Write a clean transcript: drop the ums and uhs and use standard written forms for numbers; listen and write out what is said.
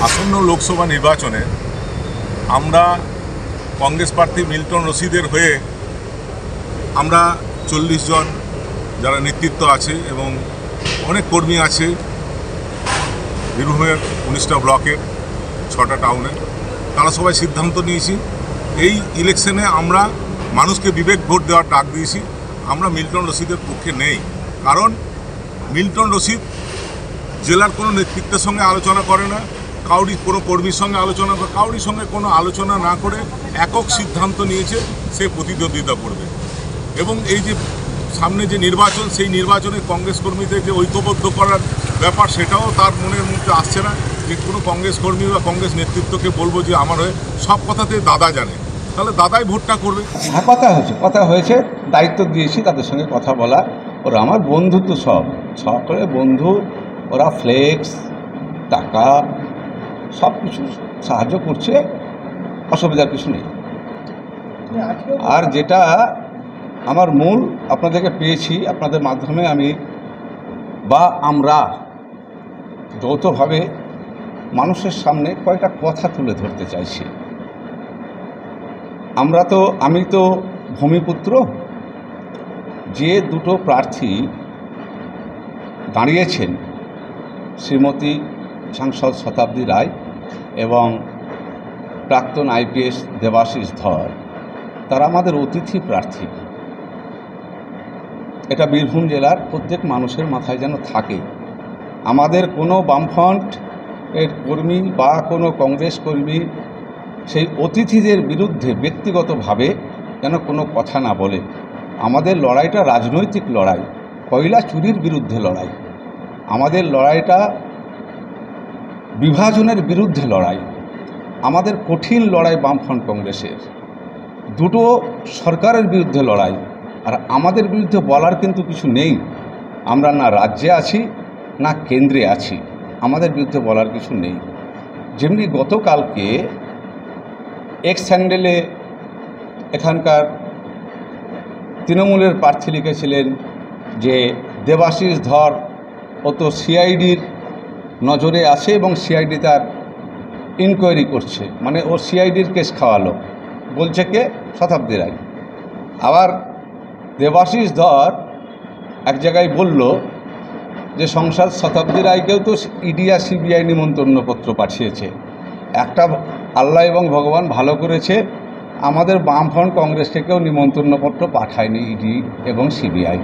আসন্ন লোকসভা নির্বাচনে আমরা কংগ্রেস প্রার্থী মিল্টন রশিদের হয়ে আমরা 40 জন যারা নেতৃত্ব আছে এবং অনেক কর্মী আছে বীরভূমের 19টা ব্লকের 6টা টাউনে, তারা সবাই সিদ্ধান্ত নিয়েছি এই ইলেকশনে আমরা মানুষকে বিবেক ভোট দেওয়ার ডাক দিয়েছি। আমরা মিল্টন রশিদের পক্ষে নেই, কারণ মিল্টন রশিদ জেলার কোনো নেতৃত্বের সঙ্গে আলোচনা করে না, কোনো কর্মীর সঙ্গে আলোচনা করে, কাউরির সঙ্গে কোনো আলোচনা না করে একক সিদ্ধান্ত নিয়েছে সে প্রতিদ্বন্দ্বিতা করবে। এবং এই যে সামনে যে নির্বাচন, সেই নির্বাচনে কংগ্রেস কর্মীদের যে ঐক্যবদ্ধ করার ব্যাপার, সেটাও তার মনের মধ্যে আসছে না যে কোনো কংগ্রেস কর্মী বা কংগ্রেস নেতৃত্বকে বলবো যে আমার হয়ে সব কথাতে দাদা জানে, তাহলে দাদাই ভোটটা করবে। হ্যাঁ, কথা হয়েছে, দায়িত্ব দিয়েছি তাদের সঙ্গে কথা বলা। ওরা আমার বন্ধু, তো সকলে বন্ধু, ওরা ফ্লেক্স, টাকা সব কিছু সাহায্য করছে, অসুবিধার কিছু নেই। আর যেটা আমার মূল আপনাদেরকে পেয়েছি, আপনাদের মাধ্যমে আমরা যৌথভাবে মানুষের সামনে কয়েকটা কথা তুলে ধরতে চাইছি। আমি তো ভূমিপুত্র, যে দুটো প্রার্থী দাঁড়িয়েছেন, শ্রীমতী সাংসদ শতাব্দী রায় এবং প্রাক্তন IPS দেবাশিস ধর, তারা আমাদের অতিথি প্রার্থী। এটা বীরভূম জেলার প্রত্যেক মানুষের মাথায় যেন থাকে। আমাদের কোনো বামফ্রন্ট এর কর্মী বা কোনো কংগ্রেস কর্মী সেই অতিথিদের বিরুদ্ধে ব্যক্তিগতভাবে যেন কোনো কথা না বলে। আমাদের লড়াইটা রাজনৈতিক লড়াই, কয়লা চুরির বিরুদ্ধে লড়াই। আমাদের লড়াইটা বিভাজনের বিরুদ্ধে লড়াই। আমাদের কঠিন লড়াই বামফ্রন্ট কংগ্রেসের, দুটো সরকারের বিরুদ্ধে লড়াই। আর আমাদের বিরুদ্ধে বলার কিন্তু কিছু নেই। আমরা না রাজ্যে আছি না কেন্দ্রে আছি, আমাদের বিরুদ্ধে বলার কিছু নেই। যেমনি গতকালকে এক্স হ্যান্ডেলে এখানকার তৃণমূলের প্রার্থী লিখেছিলেন যে দেবাশিস ধর ও তো CIDর নজরে আছে এবং CID তার ইনকোয়ারি করছে, মানে ও CIDর কেস খাওয়ালো, বলছে কে? শতাব্দী রায়। আবার দেবাশিস ধর এক জায়গায় বলল যে সংসদ শতাব্দী রায়কেও তো ED আর CBI নিমন্ত্রণপত্র পাঠিয়েছে। একটা আল্লাহ এবং ভগবান ভালো করেছে, আমাদের বামফ্রন্ট কংগ্রেস থেকেও নিমন্ত্রণপত্র পাঠায়নি ED এবং CBI।